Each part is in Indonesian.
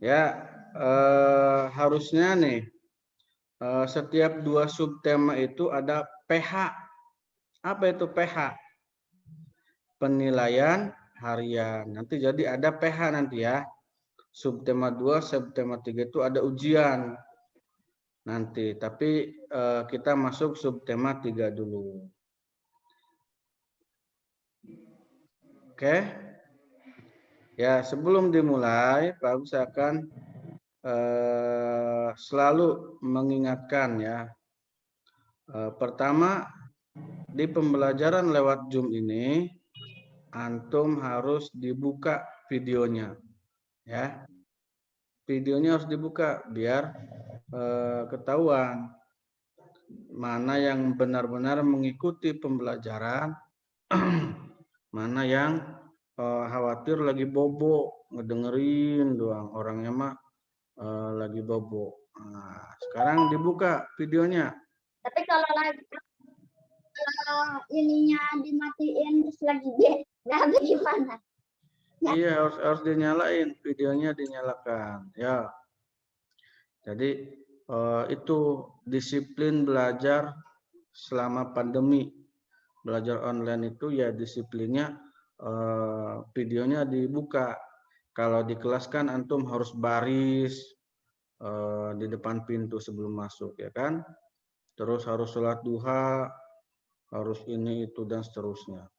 Ya, harusnya nih setiap 2 subtema itu ada PH. Apa itu PH? Penilaian harian. Nanti jadi ada PH nanti ya. Subtema 2, subtema 3 itu ada ujian nanti. Tapi kita masuk subtema 3 dulu. Oke. Ya, sebelum dimulai, Pak Agus akan selalu mengingatkan ya. Pertama, di pembelajaran lewat Zoom ini, antum harus dibuka videonya, ya. Videonya harus dibuka biar ketahuan mana yang benar-benar mengikuti pembelajaran, mana yang khawatir lagi bobo, ngedengerin doang, orangnya mah lagi bobo. Nah, sekarang dibuka videonya. Tapi kalau ininya dimatiin terus lagi nggak gimana? Iya, harus dinyalain, videonya dinyalakan. Ya. Jadi itu disiplin belajar selama pandemi. Belajar online itu ya disiplinnya videonya dibuka. Kalau di kelas kan antum harus baris di depan pintu sebelum masuk ya kan. Terus harus sholat duha, harus ini itu dan seterusnya.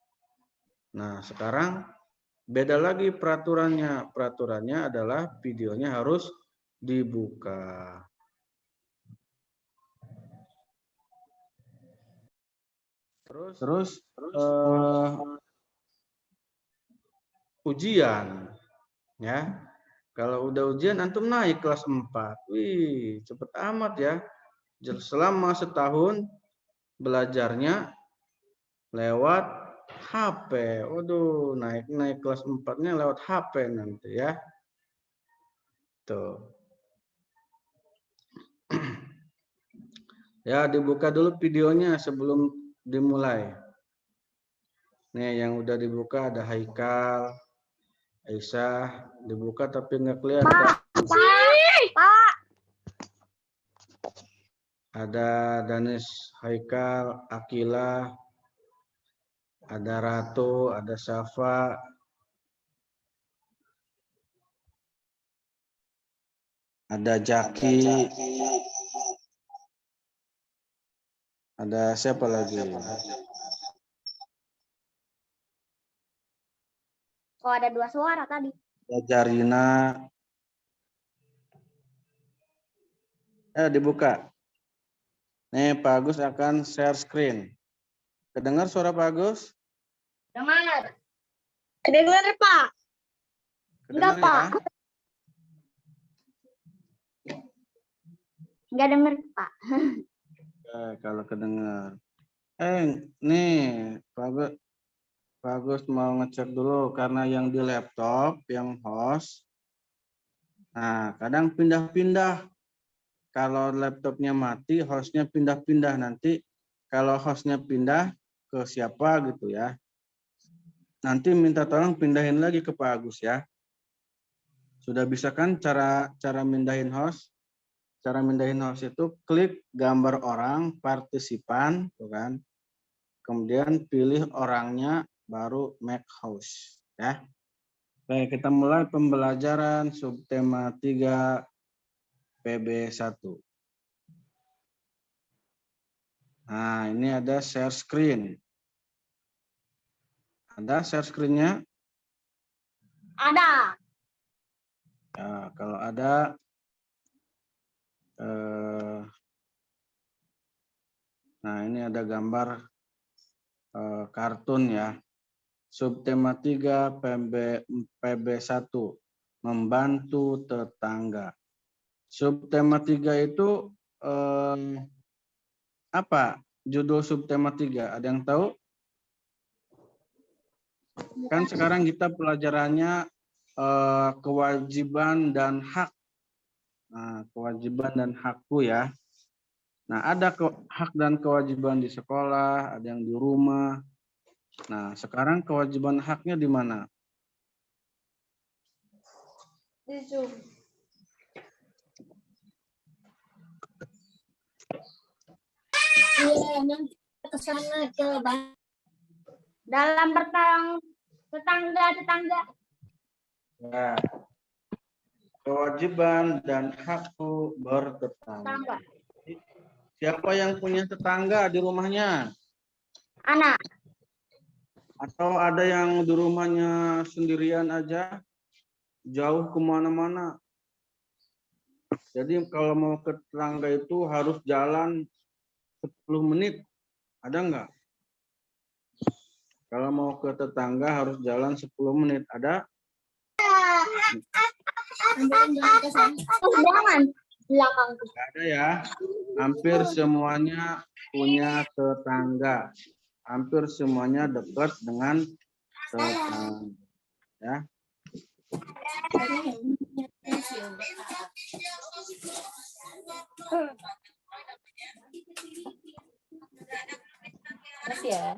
Nah, sekarang beda lagi peraturannya. Peraturannya adalah videonya harus dibuka. Terus ujian ya. Kalau udah ujian antum naik kelas 4. Wih, cepet amat ya. Selama setahun belajarnya lewat HP. Waduh, naik kelas 4-nya lewat HP nanti ya. Tuh. Ya, dibuka dulu videonya sebelum dimulai. Nih, yang udah dibuka ada Haikal, Aisyah, dibuka tapi nggak kelihatan. Pak. Ada Danis Haikal, Akila, ada Ratu, ada Syafa, ada Jaki, ada siapa lagi? Oh, ada 2 suara tadi. Ada Jarina. Dibuka. Nih, Pak Agus akan share screen. Kedengar suara Pak Agus? Dengar. Kedengar, Pak. Kedengar ya? Enggak dengar, Pak. Kalau kedengar. Nih, Pak Agus mau ngecek dulu karena yang di laptop, yang host. Nah, kadang pindah-pindah. Kalau laptopnya mati, hostnya pindah-pindah nanti. Kalau hostnya pindah ke siapa gitu ya. Nanti minta tolong pindahin lagi ke Pak Agus ya. Sudah bisa kan cara mindahin host? Cara mindahin host itu klik gambar orang, partisipan, tuh kan. Kemudian pilih orangnya, baru make host ya. Baik, kita mulai pembelajaran subtema 3 PB1. Nah, ini ada share screen. Ada share screen-nya? Ada. Ya, kalau ada nah ini ada gambar kartun ya. Subtema 3 PB1 membantu tetangga. Subtema 3 itu apa? Judul subtema 3 ada yang tahu? Kan sekarang kita pelajarannya kewajiban dan hak. Nah, kewajiban dan hakku ya. Nah, ada hak dan kewajiban di sekolah, ada yang di rumah. Nah, sekarang kewajiban haknya di mana? Di Zoom. ke sana ke dalam tetangga. Ya. Kewajiban dan hak bertetangga. Siapa yang punya tetangga di rumahnya? Anak. Atau ada yang di rumahnya sendirian aja, jauh kemana-mana. Jadi kalau mau ke tetangga itu harus jalan 10 menit. Ada nggak? Kalau mau ke tetangga harus jalan 10 menit. Ada? Belakang. Ada ya. Hampir semuanya punya tetangga. Hampir semuanya dekat dengan tetangga. Ya.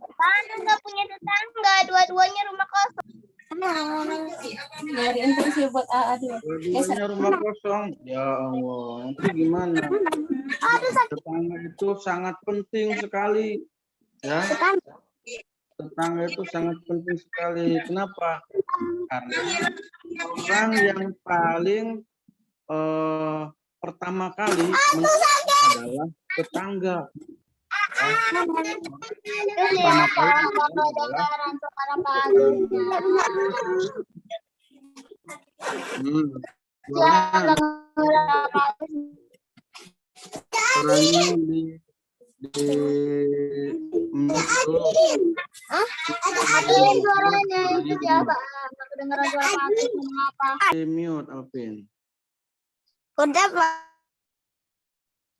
Mana nggak punya tetangga, dua-duanya rumah kosong. Dua-duanya rumah kosong. Ya Allah, nanti gimana? Tetangga itu sangat penting sekali. Ya. Tetangga itu sangat penting sekali. Kenapa? Karena orang yang paling pertama kali adalah tetangga. Pertama kali adalah orangnya di suaranya itu siapa? Kedengeran suara Pak mengapa? di mute Alvin. Udah, Pak.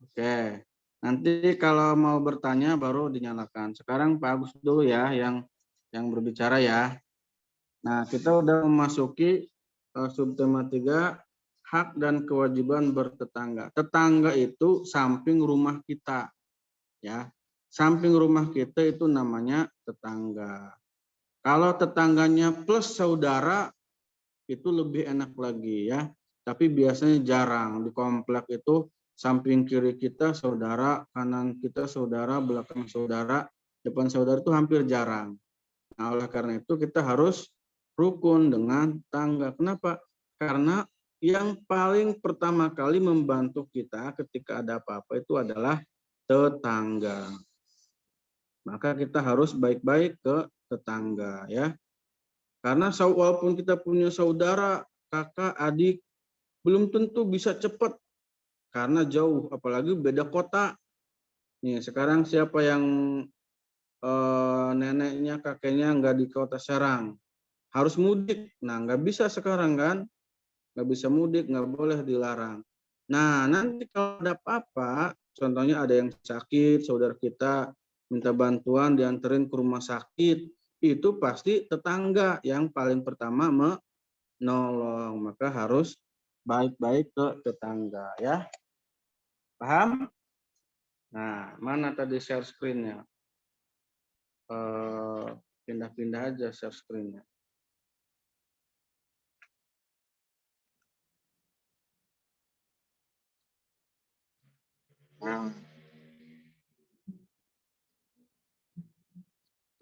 Oke. Nanti kalau mau bertanya baru dinyalakan. Sekarang Pak Agus dulu ya yang berbicara ya. Nah, kita udah memasuki subtema 3, hak dan kewajiban bertetangga. Tetangga itu samping rumah kita. Ya. Samping rumah kita itu namanya tetangga. Kalau tetangganya plus saudara itu lebih enak lagi ya. Tapi biasanya jarang di komplek itu samping kiri kita saudara, kanan kita saudara, belakang saudara, depan saudara itu hampir jarang. Nah, oleh karena itu kita harus rukun dengan tangga. Kenapa? Karena yang paling pertama kali membantu kita ketika ada apa-apa itu adalah tetangga. Maka kita harus baik-baik ke tetangga ya. Karena walaupun kita punya saudara, kakak, adik, belum tentu bisa cepat karena jauh, apalagi beda kota. Nih sekarang siapa yang neneknya, kakeknya nggak di kota Serang, harus mudik. Nah nggak bisa sekarang kan, nggak bisa mudik, nggak boleh dilarang. Nah nanti kalau ada apa-apa, contohnya ada yang sakit, saudara kita minta bantuan dianterin ke rumah sakit, itu pasti tetangga yang paling pertama menolong. Maka harus baik-baik ke tetangga ya. Paham? Nah, mana tadi share screen-nya? Pindah-pindah aja share screen-nya. Nah.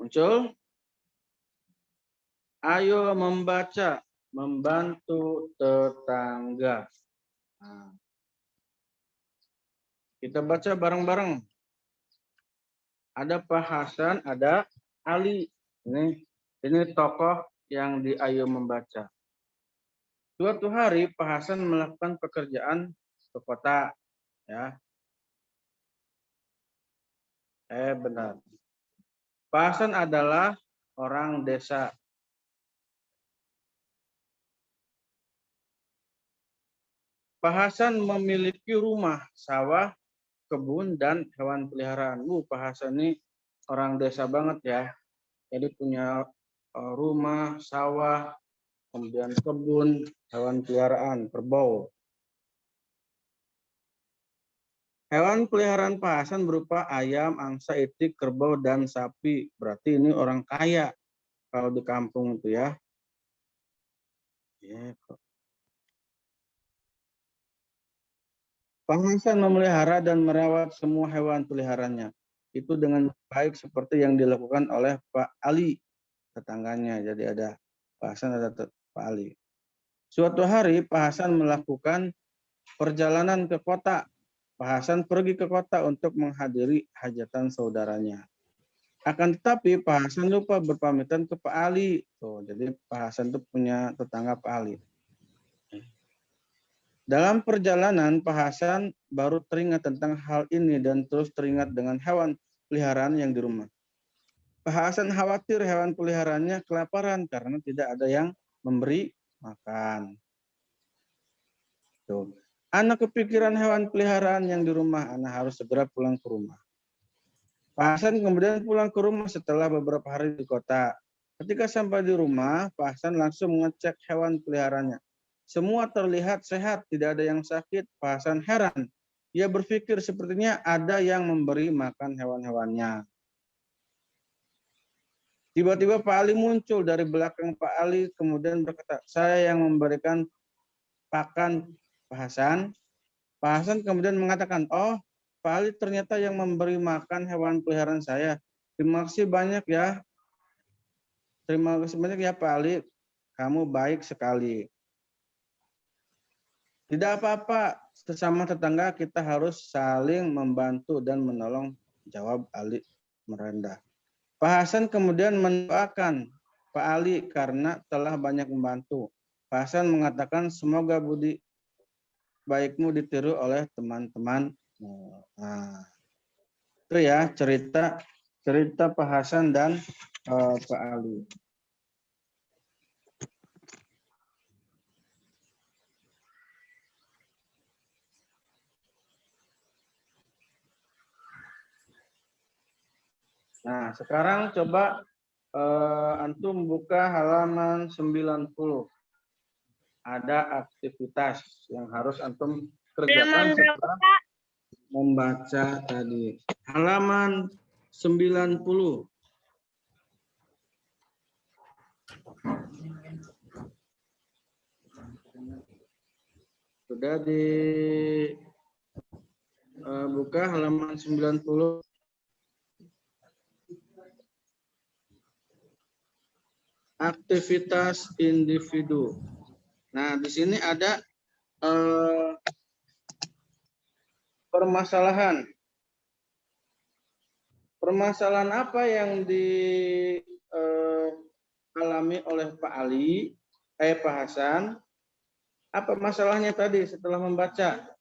Muncul? Ayo membaca, membantu tetangga. Nah. Kita baca bareng-bareng. Ada Pak Hasan, ada Ali. Ini tokoh yang di Ayo Membaca. Suatu hari Pak Hasan melakukan pekerjaan ke kota. Ya. Benar. Pak Hasan adalah orang desa. Pak Hasan memiliki rumah, sawah, kebun, dan hewan peliharaan. Pak Hasan ini orang desa banget ya. Jadi punya rumah, sawah, kemudian kebun, hewan peliharaan, kerbau. Hewan peliharaan Pak Hasan berupa ayam, angsa, itik, kerbau, dan sapi. Berarti ini orang kaya kalau di kampung itu ya. Pak Hasan memelihara dan merawat semua hewan peliharaannya. itu dengan baik seperti yang dilakukan oleh Pak Ali, tetangganya. Jadi ada Pak Hasan, ada Pak Ali. Suatu hari Pak Hasan melakukan perjalanan ke kota. Pak Hasan pergi ke kota untuk menghadiri hajatan saudaranya. Akan tetapi Pak Hasan lupa berpamitan ke Pak Ali. Tuh, jadi Pak Hasan itu punya tetangga Pak Ali. Dalam perjalanan Pak Hasan baru teringat tentang hal ini dan terus teringat dengan hewan peliharaan yang di rumah. Pak Hasan khawatir hewan peliharaannya kelaparan karena tidak ada yang memberi makan. Tuh. Anak kepikiran hewan peliharaan yang di rumah, anak harus segera pulang ke rumah. Pak Hasan kemudian pulang ke rumah setelah beberapa hari di kota. Ketika sampai di rumah, Pak Hasan langsung mengecek hewan peliharaannya. Semua terlihat sehat, tidak ada yang sakit. Pak Hasan heran. Ia berpikir sepertinya ada yang memberi makan hewan-hewannya. Tiba-tiba Pak Ali muncul dari belakang Pak Ali, kemudian berkata, saya yang memberikan pakan Pak Hasan. Pak Hasan kemudian mengatakan, oh Pak Ali ternyata yang memberi makan hewan peliharaan saya. Terima kasih banyak ya. Terima kasih banyak ya Pak Ali. Kamu baik sekali. Tidak apa-apa, sesama tetangga kita harus saling membantu dan menolong, jawab Ali merendah. Pak Hasan kemudian mendoakan Pak Ali karena telah banyak membantu. Pak Hasan mengatakan semoga budi baikmu ditiru oleh teman-teman. Nah, itu ya cerita Pak Hasan dan Pak Ali. Nah, sekarang coba antum buka halaman 90. Ada aktivitas yang harus antum kerjakan setelah membaca tadi. Halaman 90. Sudah buka halaman 90. Aktivitas individu. Nah, di sini ada permasalahan. Permasalahan apa yang dialami oleh Pak Ali, Pak Hasan? Apa masalahnya tadi setelah membaca?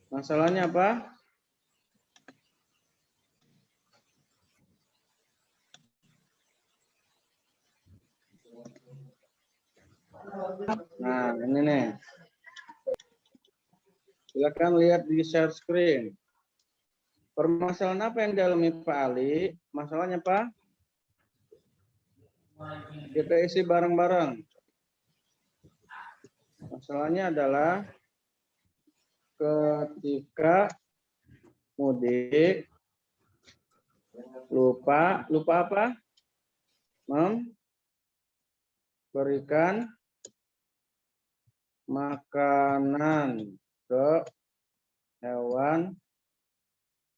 Masalahnya apa? Nah, ini nih. Silakan lihat di share screen. Permasalahan apa yang dialami Pak Ali? Masalahnya apa? Kita isi bareng-bareng. Masalahnya adalah ketika mudik lupa apa? Memberikan makanan ke hewan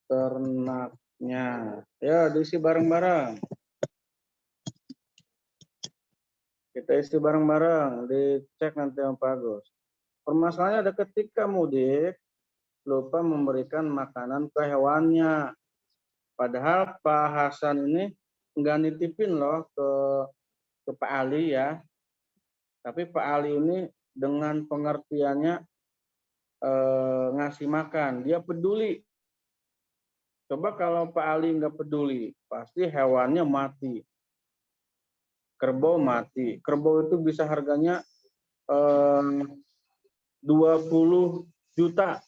ternaknya. Ya, diisi bareng-bareng. Kita isi bareng-bareng, dicek nanti yang bagus. Permasalahannya ada ketika mudik lupa memberikan makanan ke hewannya. Padahal Pak Hasan ini nggak nitipin loh ke Pak Ali ya. Tapi Pak Ali ini dengan pengertiannya ngasih makan, dia peduli. Coba kalau Pak Ali nggak peduli, pasti hewannya mati. Kerbau mati. Kerbau itu bisa harganya 20 juta.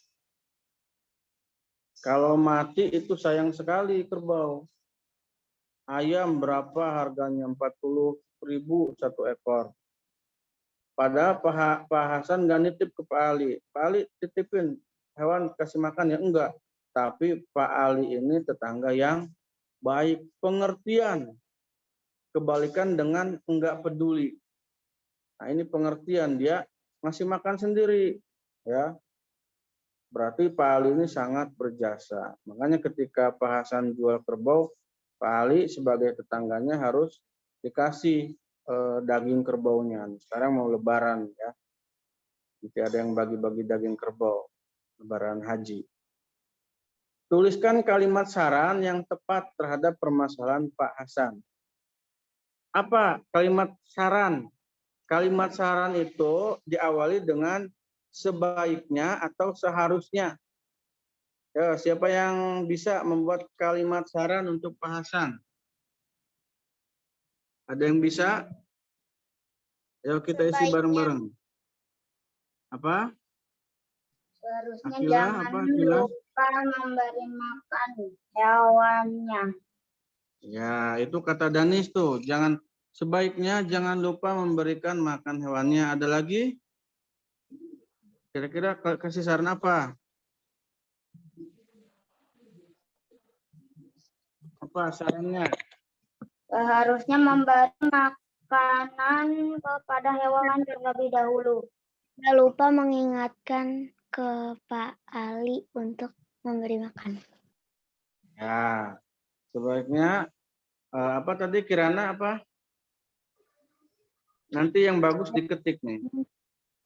Kalau mati itu sayang sekali kerbau. Ayam berapa harganya? 40.000 satu ekor. Padahal Pak Hasan nggak nitip ke Pak Ali. Pak Ali titipin hewan kasih makan ya enggak. Tapi Pak Ali ini tetangga yang baik, pengertian. Kebalikan dengan enggak peduli. Nah, ini pengertian, dia ngasih makan sendiri, ya. Berarti Pak Ali ini sangat berjasa. Makanya ketika Pak Hasan jual kerbau, Pak Ali sebagai tetangganya harus dikasih daging kerbaunya. Sekarang mau lebaran ya. Nanti ada yang bagi-bagi daging kerbau. Lebaran haji. Tuliskan kalimat saran yang tepat terhadap permasalahan Pak Hasan. Apa kalimat saran? Kalimat saran itu diawali dengan sebaiknya atau seharusnya. Ya, siapa yang bisa membuat kalimat saran untuk Pak Hasan? Ada yang bisa? Ayo kita isi bareng-bareng. Apa? Seharusnya Akila, jangan apa, Akila? lupa memberi makan hewannya. Ya, itu kata Danis tuh. Sebaiknya jangan lupa memberikan makan hewannya. Ada lagi? Kira-kira kasih saran apa? Apa sarannya? Seharusnya memberi makanan kepada hewan terlebih dahulu. Jangan lupa mengingatkan ke Pak Ali untuk memberi makan. Ya, sebaiknya apa tadi Kirana apa? Nanti yang bagus diketik nih.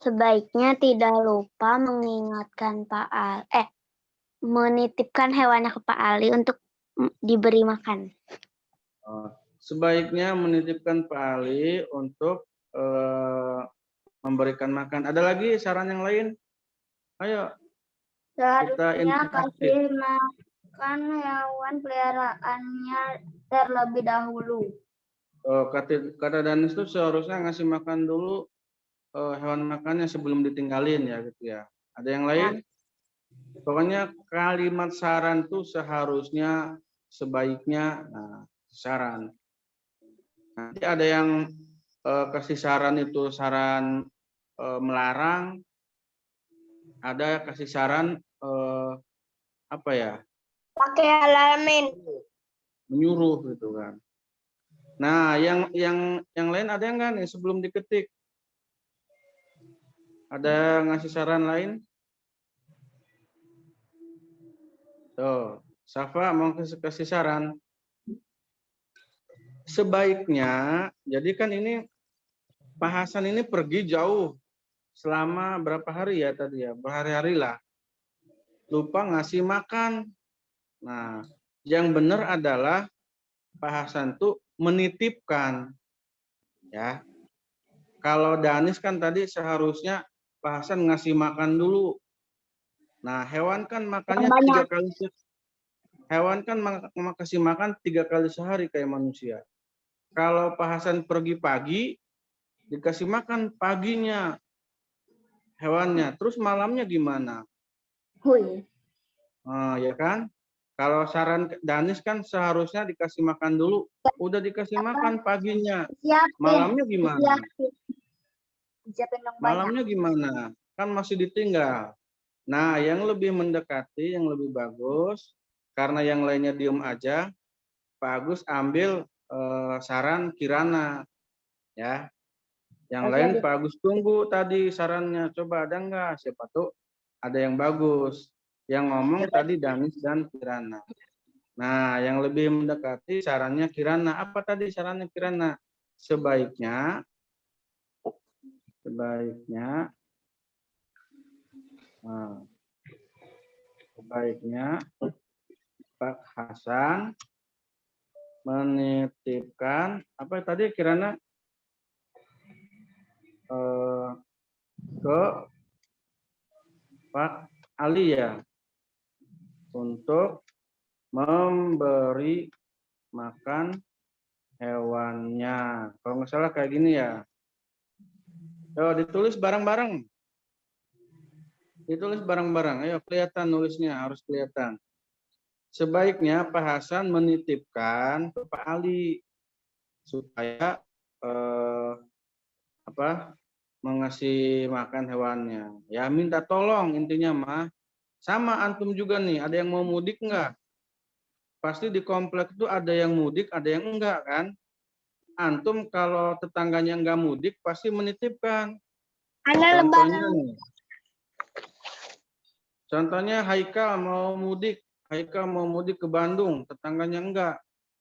Sebaiknya tidak lupa mengingatkan Pak Ali, menitipkan hewannya ke Pak Ali untuk diberi makan. Sebaiknya menitipkan Pak Ali untuk memberikan makan. Ada lagi saran yang lain? Ayo. Seharusnya kasih makan hewan peliharaannya terlebih dahulu. Kata Danis itu seharusnya ngasih makan dulu hewan makannya sebelum ditinggalin ya gitu ya. Ada yang lain? Pokoknya kalimat saran tuh seharusnya, sebaiknya, nah, saran. Nanti ada yang kasih saran itu saran melarang, ada kasih saran apa ya? Pakai alamin. Menyuruh gitu kan. Nah, yang lain ada yang nggak nih sebelum diketik? Ada ngasih saran lain? Tuh, Safa mau kasih saran. Sebaiknya, jadi kan ini Pak Hasan ini pergi jauh selama berapa hari ya tadi ya, berhari-hari lah. Lupa ngasih makan. Nah, yang benar adalah Pak Hasan tuh menitipkan. Ya. Kalau Danis kan tadi seharusnya Pak Hasan ngasih makan dulu. Nah, hewan kan makannya 3 kali. Hewan kan kasih makan 3 kali sehari kayak manusia. Kalau Pak Hasan pergi pagi, dikasih makan paginya hewannya. Terus malamnya gimana? Ya kan? Kalau saran Danis kan seharusnya dikasih makan dulu. Udah dikasih makan paginya. Malamnya gimana? Malamnya gimana? Kan masih ditinggal. Nah, yang lebih mendekati, yang lebih bagus, karena yang lainnya diem aja, Pak Agus ambil saran Kirana. Ya. Yang lain Pak Agus tunggu tadi sarannya. Coba ada nggak? Siapa tuh ada yang bagus. Yang ngomong tadi Danis dan Kirana. Nah, yang lebih mendekati sarannya Kirana. Apa tadi sarannya Kirana? Sebaiknya Pak Hasan menitipkan apa tadi Kirana ke Pak Ali ya untuk memberi makan hewannya. Kalau nggak salah kayak gini ya. Yo, ditulis bareng-bareng. Ditulis bareng-bareng. Ayo kelihatan nulisnya, harus kelihatan. Sebaiknya Pak Hasan menitipkan ke Pak Ali supaya mengasih makan hewannya. Ya minta tolong intinya mah. Sama antum juga nih, ada yang mau mudik enggak? Pasti di komplek itu ada yang mudik, ada yang enggak kan? Antum kalau tetangganya enggak mudik pasti menitipkan. Contohnya nih. Contohnya Haikal mau mudik ke Bandung, tetangganya enggak.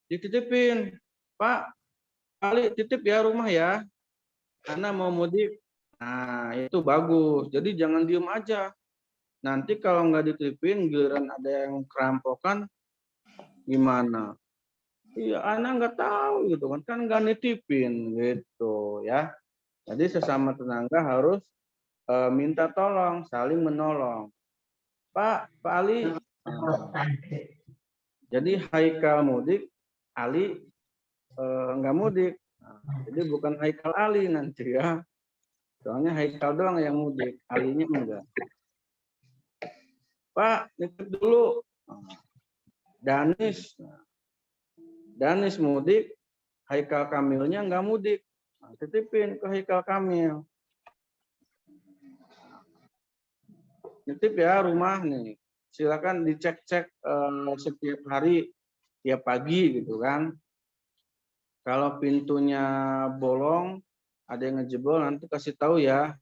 Dititipin, Pak, Ali titip ya rumah ya, karena mau mudik. Nah, itu bagus. Jadi jangan diem aja. Nanti kalau nggak dititipin, giliran ada yang kerampokan, gimana? Iya, anak nggak tahu gitu kan nggak nitipin gitu ya. Jadi sesama tetangga harus minta tolong, saling menolong. Pak Ali. Jadi Haikal mudik, Ali nggak mudik. Jadi bukan Haikal Ali nanti ya. Soalnya Haikal doang yang mudik, Alinya enggak. Pak, nitip dulu. Danis mudik, Haikal Kamilnya nggak mudik. Titipin ke Haikal Kamil. Nitip ya rumah nih. Silakan dicek-cek setiap hari, tiap pagi gitu kan. Kalau pintunya bolong, ada yang ngejebol, nanti kasih tahu ya.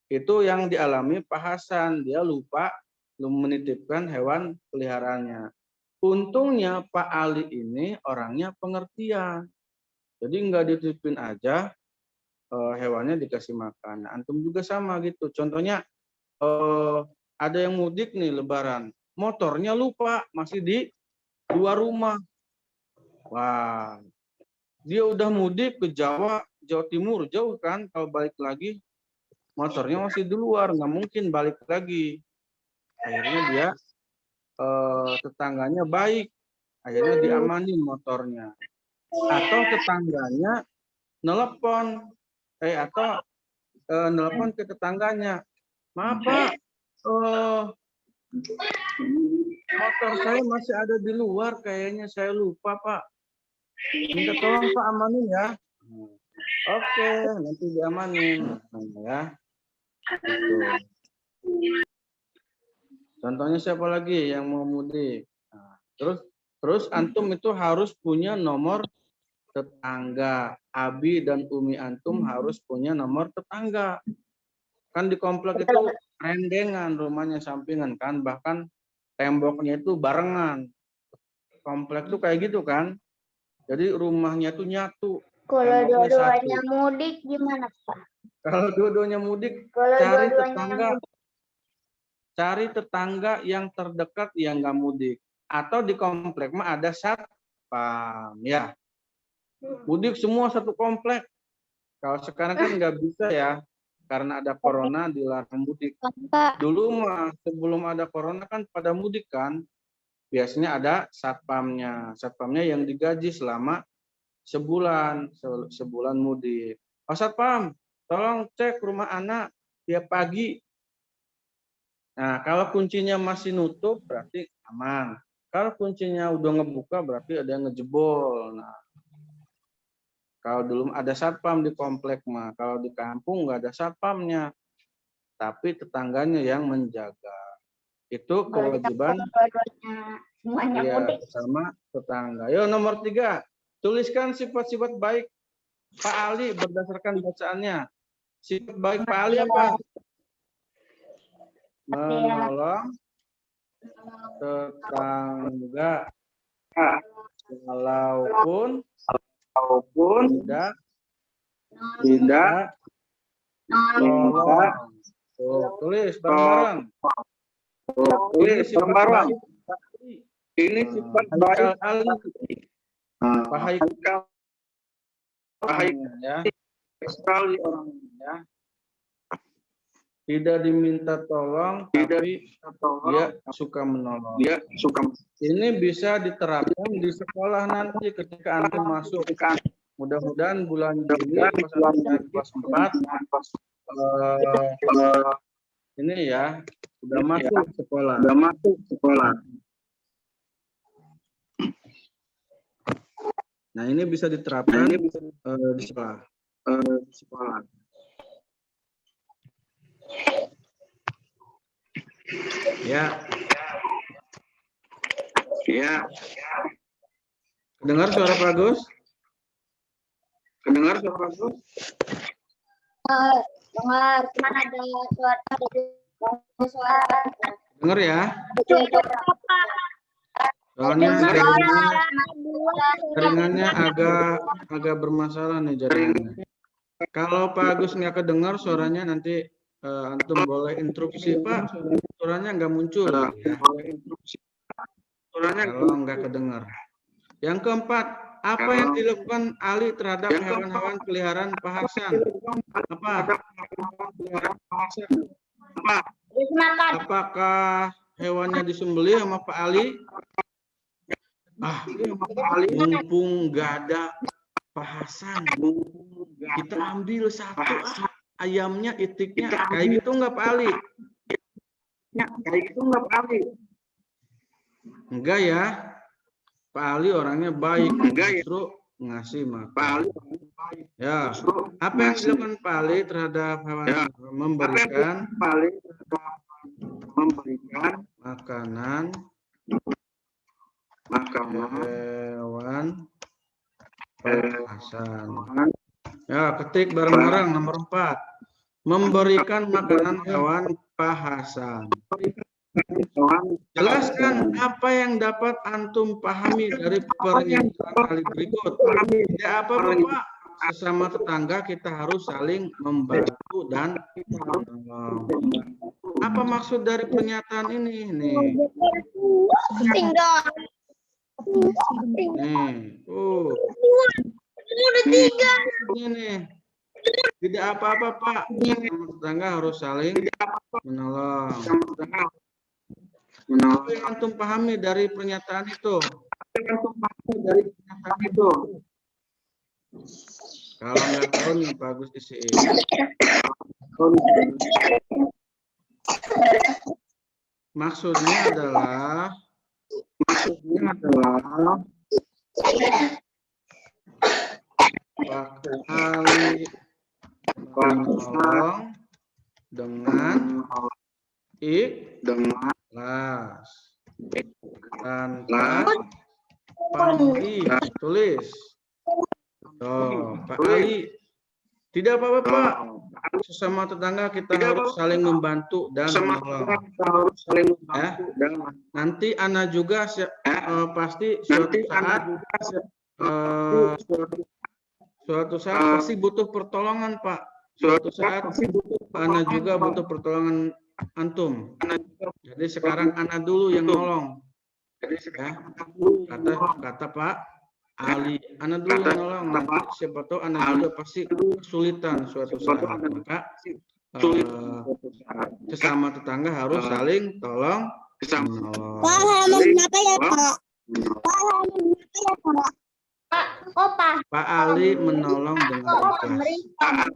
Itu yang dialami Pak Hasan. Dia lupa menitipkan hewan peliharaannya. Untungnya Pak Ali ini orangnya pengertian. Jadi nggak dititipin aja, hewannya dikasih makan. Nah, antum juga sama gitu. Contohnya, ada yang mudik nih lebaran. Motornya lupa, masih di luar rumah. Wah, dia udah mudik ke Jawa Timur, jauh kan, kalau balik lagi motornya masih di luar, nggak mungkin balik lagi. Akhirnya dia tetangganya baik, akhirnya diamanin motornya. Atau tetangganya nelpon, nelpon ke tetangganya, maaf Pak, motor saya masih ada di luar, kayaknya saya lupa Pak. Minta tolong Pak amanin ya. Oke, nanti diamanin ya. Gitu. Contohnya siapa lagi yang mau mudik? Nah, terus antum itu harus punya nomor tetangga. Abi dan Umi antum harus punya nomor tetangga. Kan di komplek itu rendengan, rumahnya sampingan kan, bahkan temboknya itu barengan. Komplek tuh kayak gitu kan. Jadi rumahnya tuh nyatu. Kalau dua-duanya mudik gimana, Pak? Kalau dua-duanya mudik, cari tetangga yang terdekat yang nggak mudik. Atau di komplek mah ada satpam ya. Mudik semua satu komplek. Kalau sekarang kan nggak bisa ya, karena ada corona dilarang mudik. Dulu mah sebelum ada corona kan pada mudik kan. Biasanya ada satpamnya. Satpamnya yang digaji selama sebulan mudik. Oh satpam, tolong cek rumah anak tiap pagi. Nah, kalau kuncinya masih nutup berarti aman. Kalau kuncinya udah ngebuka berarti ada yang ngejebol. Nah, kalau dulu ada satpam di komplek mah, kalau di kampung nggak ada satpamnya, tapi tetangganya yang menjaga. Itu kewajiban ya, sama tetangga. Yo nomor 3, tuliskan sifat-sifat baik Pak Ali berdasarkan bacaannya. Sifat baik Pak Ali apa? Menolong tetangga walaupun tidak tolong. Tulis bareng-bareng. Ini sifat baik Ali. Pak Haikal ya. Sekali orangnya tidak diminta tolong, tapi dia suka menolong. Ini bisa diterapkan di sekolah nanti ketika antum masuk. Mudah-mudahan bulan Juli kelas 4 ini ya sudah masuk sekolah. Nah ini bisa diterapkan di sekolah. Ya. Dengar suara Pak Agus? Dengar, cuman ada suara Dengar ya. Soalnya jaringannya agak bermasalah nih jaringannya. Kalau Pak Agus nggak kedengar suaranya nanti antum boleh interupsi Pak. Suaranya nggak muncul. Ya. Kalau nggak kedengar. Yang keempat, apa yang dilakukan Ali terhadap hewan-hewan peliharaan Pak Hasan? Apa? Apakah hewannya disembelih sama Pak Ali? Mumpung nggak ada Pak Hasan, kita ambil satu ayamnya, itiknya, kayak gitu nggak Pak Ali? Enggak ya, Pak Ali orangnya baik, justru ngasih makan. Ya, apa yang dilakukan Pak Ali terhadap hewan? Memberikan makanan hewan Pak Hasan. Ya, ketik bareng-bareng nomor 4. Memberikan makanan hewan Pak Hasan. Jelaskan apa yang dapat antum pahami dari pernyataan Ali berikut. Ya apa Bapak? Sesama tetangga kita harus saling membantu dan menolong. Apa maksud dari pernyataan ini? Nih. Ini. Tidak apa-apa Pak. Sesama tetangga harus saling menolong. Apa yang antum pahami dari pernyataan itu? Kalau nggak tahu nih bagus isiin. Maksudnya adalah Pak Ali menolong dengan ikhlas tanpa pamrih. Tulis. Pak Ali, tidak apa-apa Pak. Sesama tetangga kita harus saling membantu dan menolong. Ya. Nanti Ana juga pasti suatu saat pasti butuh pertolongan Pak. Suatu saat Ana juga butuh pertolongan antum. Jadi sekarang Ana dulu yang nolong. Ya. Kata Pak Ali, Ana dulu yang nolong. Nanti siapa tahu Ana juga pasti kesulitan suatu saat. Maka sesama tetangga harus saling tolong menolong. Pak Ali menolong dengan ikhlas.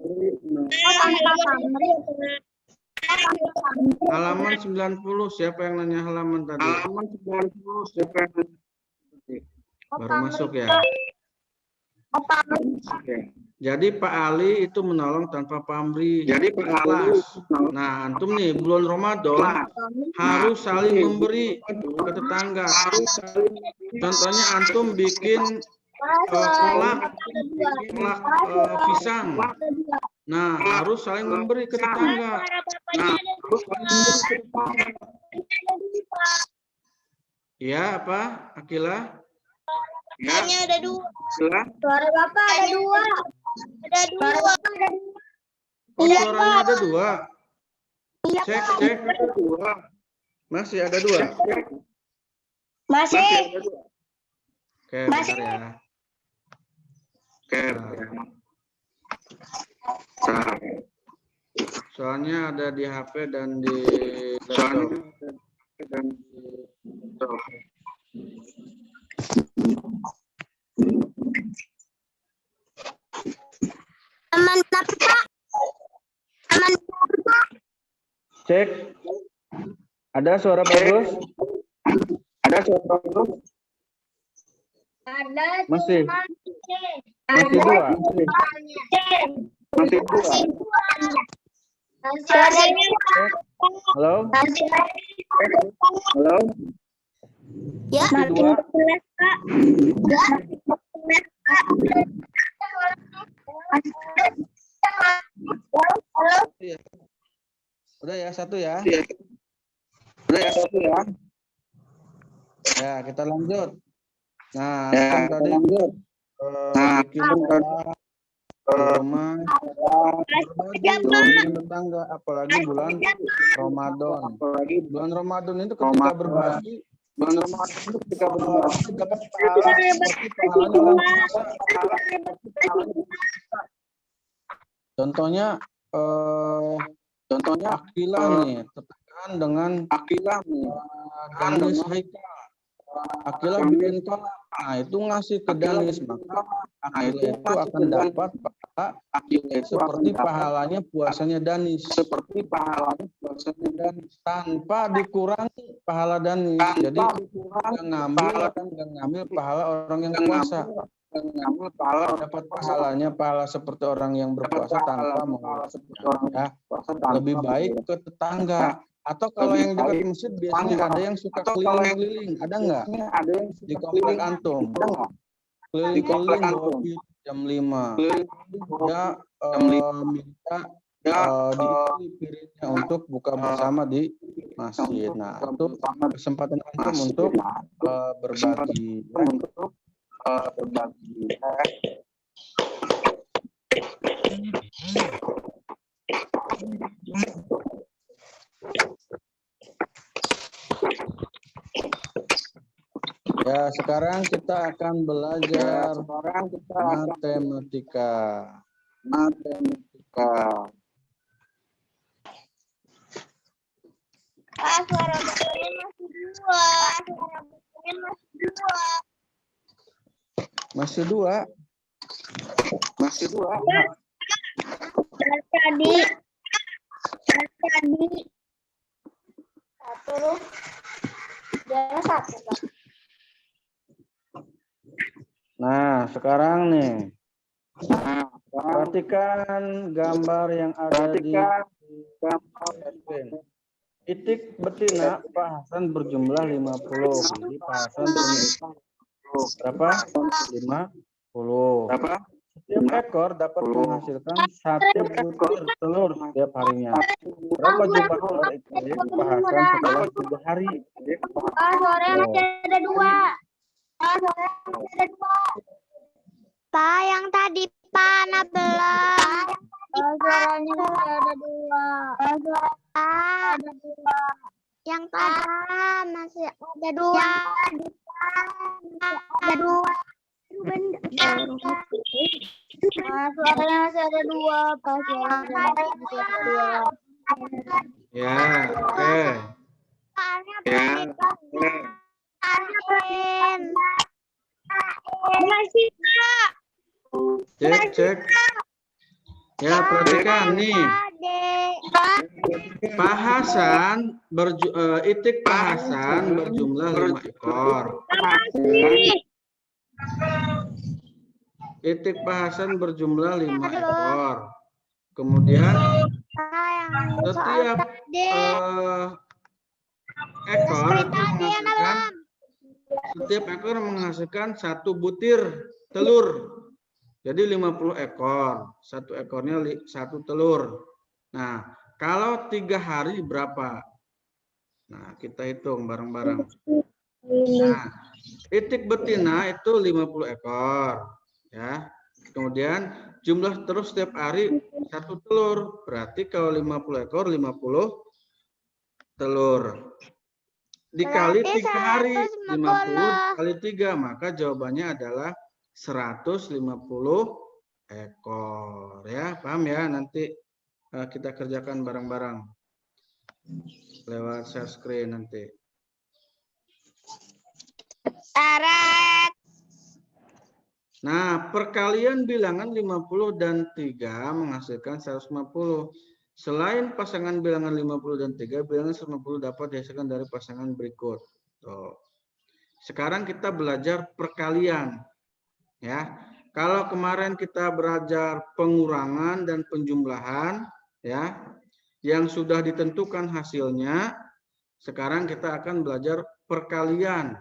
Halaman 90, siapa yang nanya halaman tadi? Baru masuk ya. Jadi Pak Ali itu menolong tanpa pamrih. Ikhlas. Nah, antum nih bulan Ramadan harus saling memberi ke tetangga. Contohnya antum bikin kolak pisang. Nah, harus saling memberi ke tetangga. Ya, apa? Akila? Hanya ada 2. Suara Bapak ada 2. Ada 2. Oh, suaranya ada 2. Cek. Masih ada 2. Masih. Oke, bentar ya. Soalnya ada di HP dan di laptop. Aman Pak. Cek. Ada suara bagus? Ada Masih. cuma Masih 2. Halo? Ya, Masih 2. Udah ya, satu ya. Ya, kita lanjut. Nah, kan tadi bikin rumah berbagi tetangga, apalagi bulan Ramadan. Bulan Ramadan itu ketika berbagi, dapat pahala seperti pahalanya orang puasa. Contohnya Akilah nih, tetanggaan dengan Danis Haikal. Akilah bikin kolak, nah itu ngasih ke Danis, maka Akilah itu akan dapat pahala seperti pahalanya puasanya Danis. Tanpa dikurangi pahala Danis. Jadi nggak ngambil pahala orang yang puasa. Dapat pahala seperti orang yang berpuasa tanpa mengurangi. Lebih baik ke tetangga. Atau kalau yang dekat masjid biasanya ada yang suka keliling-keliling, ada nggak? Di komplek antum, keliling-keliling bawa jam 5, dia minta diisi piringnya untuk buka bersama di masjid. Nah, itu kesempatan antum untuk berbagi. Ya, sekarang kita akan belajar matematika. Suara betulnya masih dua. Masih dua. Tadi. Satu. Dia satu, Pak. Nah, sekarang nih. Perhatikan gambar yang ada di screen. Itik betina Pak Hasan berjumlah 50. Jadi Pak Hasan punya berapa? 50. Setiap ekor dapat menghasilkan 1 butir telur setiap harinya. Berapa jumlah telur itik Pak Hasan setelah 3 hari? Suaranya masih ada dua. Pak, yang tadi Pak belum. Suaranya masih ada dua. Ada dua. Yang tadi masih ada dua. Ada dua. Suaranya masih ada dua. Pak, suaranya masih ada dua. Ya, oke. Cek. Ya, perhatikan nih. Pak Hasan itik Pak Hasan berjumlah 5 ekor. Itik Pak Hasan berjumlah 5 ekor. Kemudian setiap ekor menghasilkan 1 butir telur. Jadi 50 ekor, 1 ekornya 1 telur. Nah, kalau 3 hari berapa? Nah, kita hitung bareng-bareng. Nah, itik betina itu 50 ekor, ya. Kemudian jumlah terus setiap hari 1 telur. Berarti kalau 50 ekor 50 telur. Dikali 3 hari, 50 kali 3, maka jawabannya adalah 150 ekor, ya. Paham ya? Nanti kita kerjakan bareng-bareng lewat share screen nanti. Nah, perkalian bilangan 50 dan 3 menghasilkan 150. Selain pasangan bilangan 50 dan 3, bilangan 150 dapat dihasilkan dari pasangan berikut. Tuh. Sekarang kita belajar perkalian. Ya, kalau kemarin kita belajar pengurangan dan penjumlahan, ya, yang sudah ditentukan hasilnya, sekarang kita akan belajar perkalian.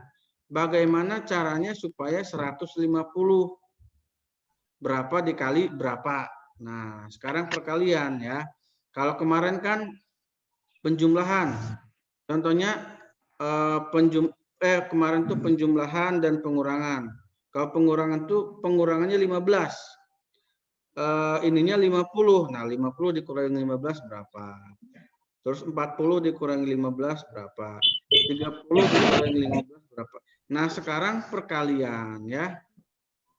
Bagaimana caranya supaya 150? Berapa dikali berapa? Nah, sekarang perkalian ya. Kalau kemarin kan penjumlahan. Contohnya kemarin tuh penjumlahan dan pengurangan. Kalau pengurangan tuh pengurangannya 15. Ininya 50. Nah, 50 dikurangi 15 berapa? Terus 40 dikurangi 15 berapa? 30 dikurangi 15 berapa? Nah, sekarang perkalian ya.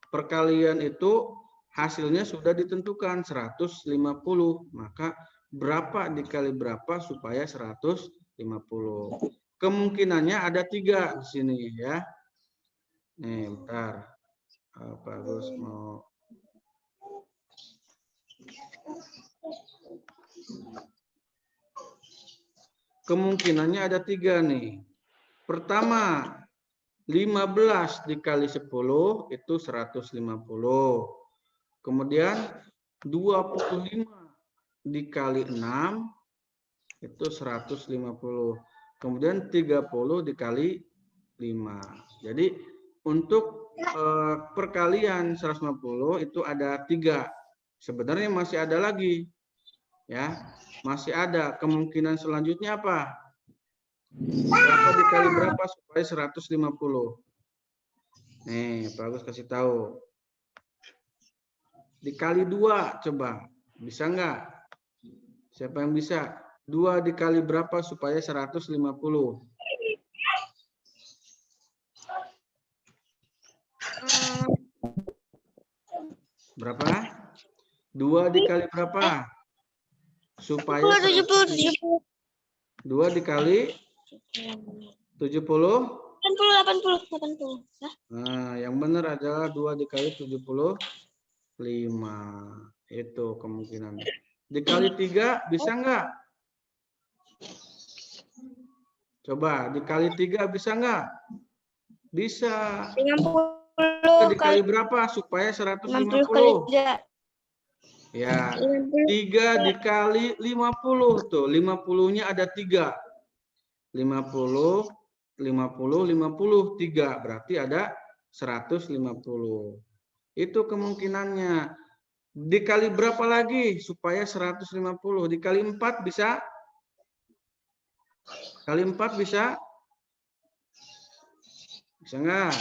Perkalian itu hasilnya sudah ditentukan 150. Maka berapa dikali berapa supaya 150? Kemungkinannya ada 3 di sini ya. Nih, bentar. Pak Agus mau kemungkinannya ada 3 nih. Pertama, 15 dikali 10 itu 150. Kemudian 25 dikali 6 itu 150. Kemudian 30 dikali 5. Jadi untuk perkalian 150 itu ada 3. Sebenarnya masih ada lagi. Ya, masih ada. Kemungkinan selanjutnya apa? Berapa dikali berapa supaya 150? Nih, Pak Agus kasih tahu. Dikali 2 coba. Bisa nggak? Siapa yang bisa? 2 dikali berapa supaya 150? Berapa? 2 dikali berapa? Supaya 70. 2 dikali 70? 80. Nah, yang benar adalah 2 dikali 75. Itu kemungkinan. Dikali 3 bisa nggak? Coba dikali 3 bisa nggak? Bisa. 50 Dikali berapa supaya 150? 60 kali 3. Ya, 3 dikali 50 tuh. 50-nya ada 3. 50, 50, 50, 3. Berarti ada 150. Itu kemungkinannya. Dikali berapa lagi supaya 150? Dikali 4 bisa? Kali 4 bisa? Bisa nggak?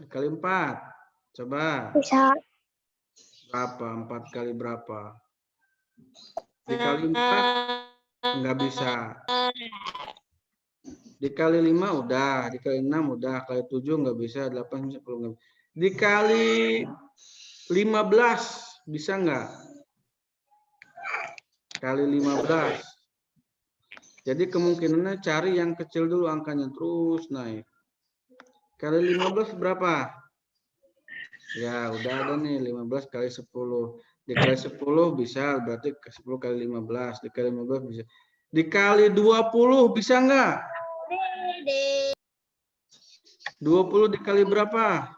Dikali 4. Coba. Bisa. Berapa? 4 kali berapa? Dikali 4 nggak bisa. Dikali 5 udah, dikali 6 udah, kali 7 nggak bisa, 8, 10 nggak bisa. Dikali 15 bisa nggak? Kali 15. Jadi kemungkinannya cari yang kecil dulu angkanya, terus naik. Kali 15 berapa? Ya, udah ada nih 15 kali 10. Dikali 10 bisa, berarti 10 kali 15. Dikali 15 bisa. Dikali 20 bisa nggak? 20 dikali berapa?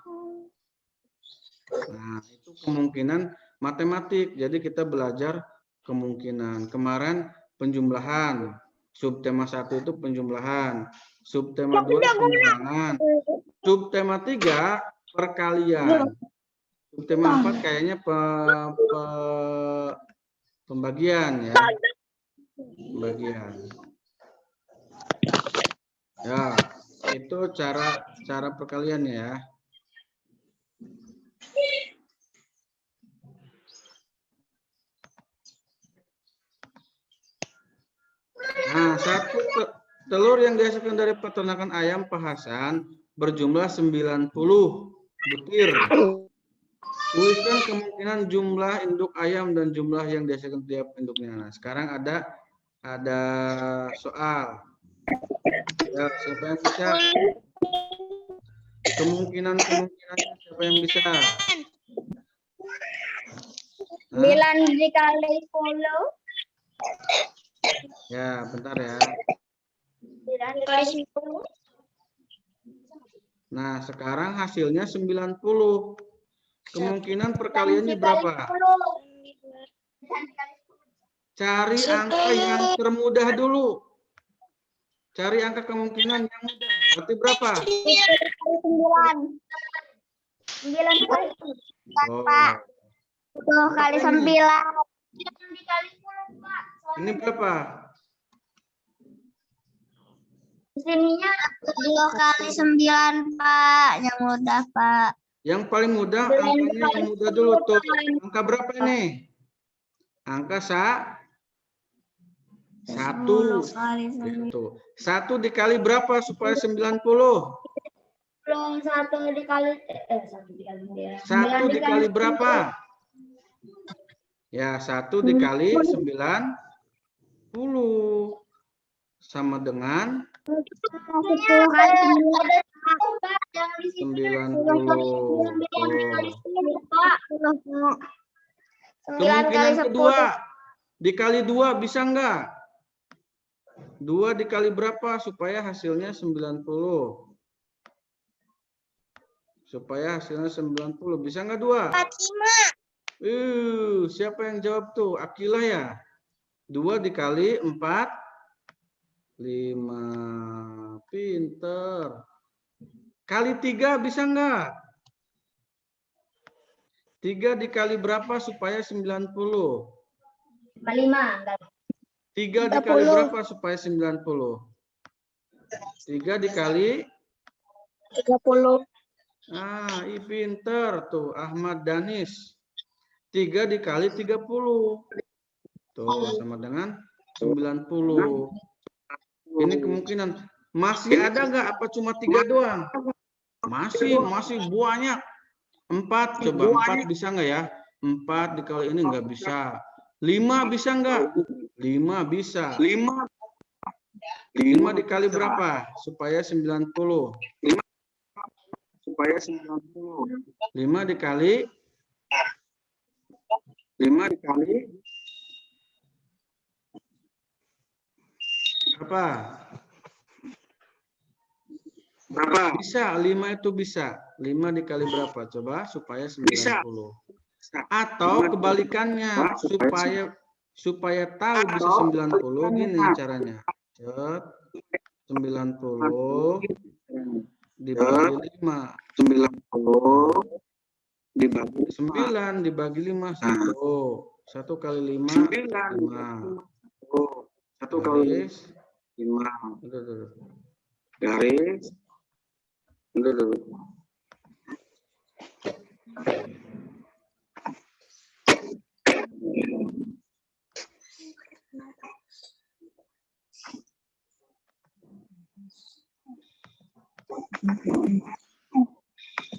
Nah, itu kemungkinan matematik. Jadi kita belajar kemungkinan. Kemarin penjumlahan. Subtema 1 itu penjumlahan. Subtema 2 pengurangan. Subtema 3 perkalian. Subtema 4 kayaknya pembagian ya. Pembagian. Ya, itu cara perkalian ya. Nah, satu telur yang dihasilkan dari peternakan ayam pahasan berjumlah 90 butir. Tuliskan kemungkinan jumlah induk ayam dan jumlah yang dihasilkan tiap induknya. Nah, sekarang ada soal. Ya, siapa yang bisa? Kemungkinannya siapa yang bisa? 9 dikali 10. Ya, bentar ya. 9 dikali 10. Nah, sekarang hasilnya 90. Kemungkinan perkaliannya berapa? Cari angka yang termudah dulu. Cari angka kemungkinan yang mudah. Berarti berapa? 9. 9 dikali 10. Oh. Pak. 10 kali 9. 9 dikali 10, Pak. Ini berapa? sininya 2 kali 9, Pak. Yang mudah, Pak. Yang paling mudah, angkanya yang mudah dulu tuh. Angka berapa ini? Angka 1. 10 kali 9. Gitu. 1 dikali berapa supaya 90? 1 dikali 1 dikali berapa? Ya, 1 dikali 90 sama dengan 10 kali 90. Tuh. Kemungkinan kedua, dikali 2 bisa enggak? 2 dikali berapa supaya hasilnya 90? Supaya hasilnya 90. Bisa enggak 2? 45. Siapa yang jawab tuh? Akilah ya? 2 dikali 4, 5. Pinter. Kali 3 bisa enggak? 3 dikali berapa supaya 90? 5. 3 dikali berapa supaya 90? 3 dikali 30. Pinter tuh Ahmad Danis. 3 dikali 30. Tuh sama dengan 90. Ini kemungkinan masih ada nggak apa cuma 3 doang? Masih banyak. 4 coba 4 bisa nggak ya? 4 dikali ini nggak bisa. 5 bisa nggak? 5 bisa. 5 dikali berapa? Supaya 90. 5 dikali berapa? Bisa, 5 itu bisa. 5 dikali berapa? Coba supaya 90. Atau kebalikannya, supaya tahu bisa 90, gini caranya. 90 dibagi 5. 9 dibagi 5, 1. 1 kali 5, 5. 1 kali 5. Garis.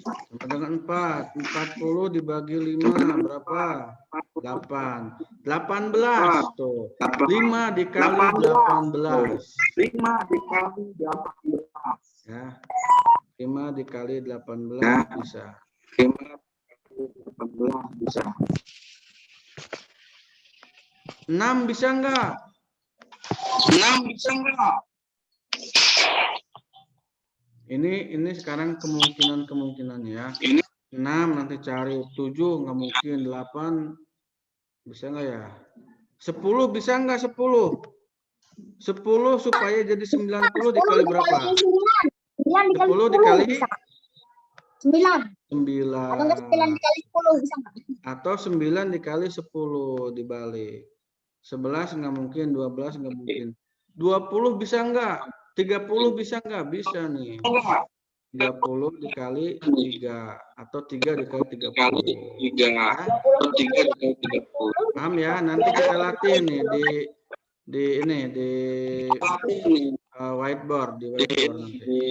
Sama dengan 4. 40 dibagi 5 berapa? 8. 18 tuh. 5 dikali 18. 5 dikali 18. Ya. 5 dikali 18 bisa. 6 bisa enggak? 6 bisa enggak? Ini sekarang kemungkinan ya. 6 nanti cari 7 nggak mungkin, 8 bisa nggak ya? 10 bisa nggak 10? 10 supaya jadi 90 dikali berapa? 10 dikali 9. 9. Atau 9 dikali 10 bisa nggak? Atau 9 dikali 10 dibalik. 11 nggak mungkin, 12 nggak mungkin. 20 bisa nggak? 30 bisa nggak? Bisa nih. 30 dikali 3 atau 3 dikali 30. Paham ya? Nanti kita latih nih di whiteboard nanti.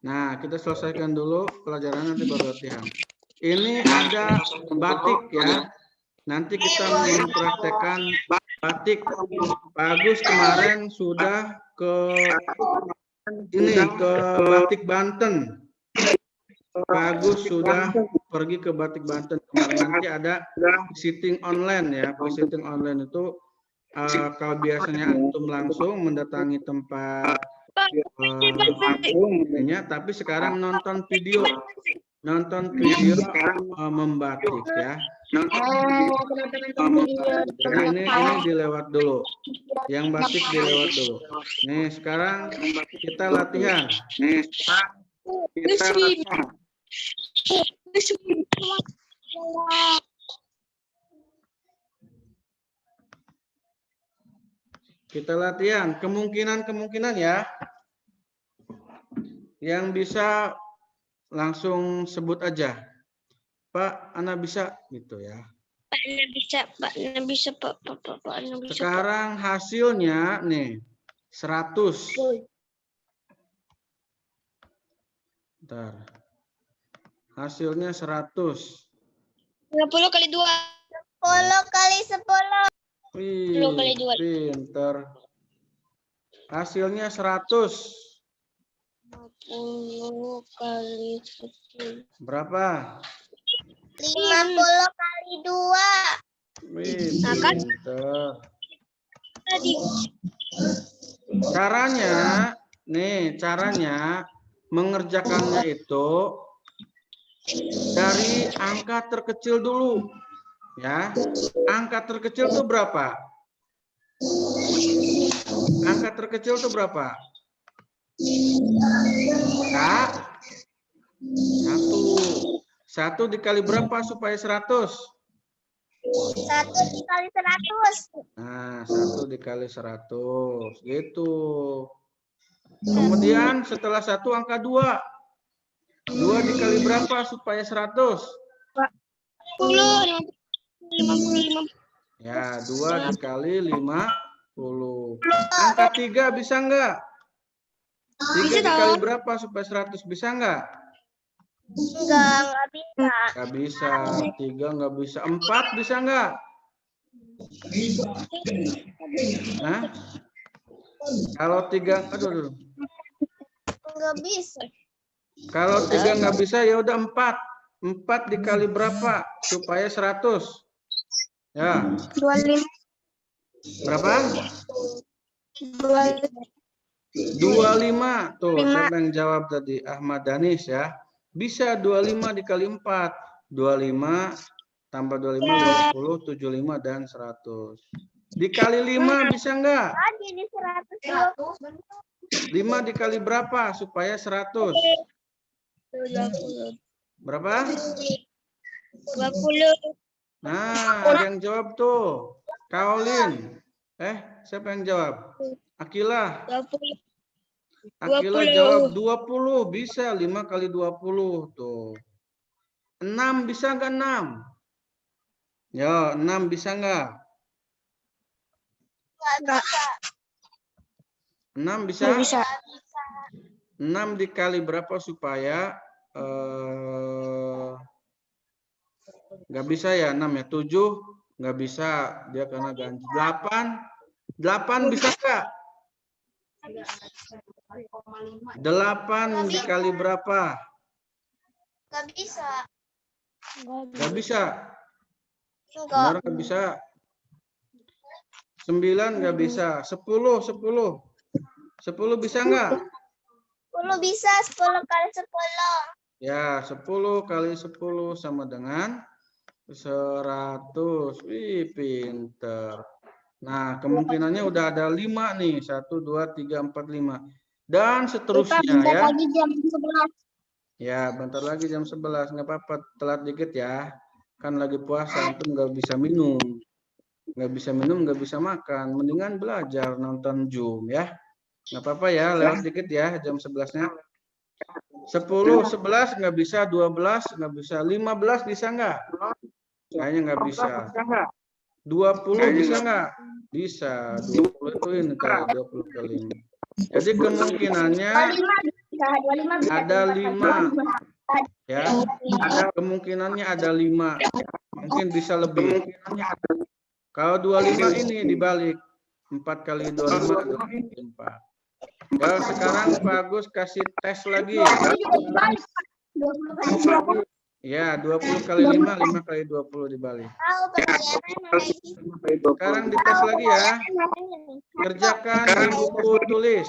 Nah, kita selesaikan dulu pelajaran nanti baru latihan. Ini ada batik ya. Nanti kita mempraktekkan batik. Pak Agus kemarin sudah ke Batik Banten. Pak Agus sudah pergi ke Batik Banten kemarin. Nanti ada visiting online ya. Visiting online itu kalau biasanya antum langsung mendatangi tempat tapi sekarang nonton video membatik ya. Jadi ini dilewat dulu. Yang batik dilewat dulu. Nih sekarang kita latihan. Kita latihan kemungkinan ya. Yang bisa langsung sebut aja. Pak, Ana bisa gitu ya. Pak, Ana bisa, Pak. Ana bisa, Pak. Ana bisa. Sekarang hasilnya nih 100. Bentar. Hasilnya 100. 10 kali 2. 10 kali 10. Wih, 10 kali 2. pinter. Hasilnya 100. 50 kali 10. Berapa? 50 kali 2. Wih, Nah, kan? pinter. Tadi. Caranya mengerjakannya itu dari angka terkecil dulu. Ya. Angka terkecil itu berapa? Angka terkecil itu berapa? 1 dikali berapa supaya 100? 1 dikali 100. Nah, 1 dikali 100. Gitu. Kemudian setelah 1 angka 2. 2 dikali berapa supaya 100? 50. Ya, 2 dikali 50. Angka 3 bisa enggak? 3 dikali berapa supaya 100? Bisa enggak? Enggak bisa. Enggak bisa. 3 enggak bisa. 4 bisa enggak? Nah, kalau 3, aduh. Enggak bisa. Kalau 3 enggak bisa, ya udah 4. 4 dikali berapa supaya 100? Ya. 25. Berapa? 25. Tuh, siapa yang jawab tadi? Ahmad Danis ya. Bisa 25 dikali 4. 25 tambah 25, 50, 75, dan 100. Dikali 5 bisa enggak? Jadi 120. 5 dikali berapa supaya 100? Berapa? 20. Nah, ada yang jawab tuh. Kaolin. Siapa yang jawab? Akilah. 20. Akilah jawab 20. Bisa 5 kali 20 tuh. 6 bisa enggak 6? Ya, 6 bisa enggak? 6 bisa? Enggak bisa. 6 dikali berapa supaya nggak bisa ya 6 ya. 7 nggak bisa dia karena ganti. 8 bisa enggak? 8 dikali berapa? Enggak bisa. Nggak bisa. Enggak. Benar nggak bisa. 9 nggak bisa. 10 bisa nggak? 10 bisa. 10 kali 10. Ya, 10 kali 10 sama dengan 100. Wih, pinter. Nah, kemungkinannya udah ada 5 nih. 1, 2, 3, 4, 5. Dan seterusnya ya. Lagi jam 11. Ya, bentar lagi jam 11. Nggak apa-apa, telat dikit ya. Kan lagi puasa, antum nggak bisa minum. Nggak bisa minum, nggak bisa makan. Mendingan belajar, nonton Zoom ya. Nggak apa-apa ya, lewat dikit ya jam 11-nya. 10, 11 nggak bisa, 12 nggak bisa, 15 bisa nggak? Kayaknya nggak bisa. 20 bisa nggak? Bisa. 20 itu ini kali 20 kali ini. Jadi kemungkinannya ada 5. Ya. Kemungkinannya ada 5. Mungkin bisa lebih. Kalau 25 ini dibalik. 4 kali 25 adalah 4. Ya, sekarang Pak Agus kasih tes lagi. Ya, 20 kali 5, 5 kali 20 dibalik. Sekarang dites lagi ya. Kerjakan di buku tulis.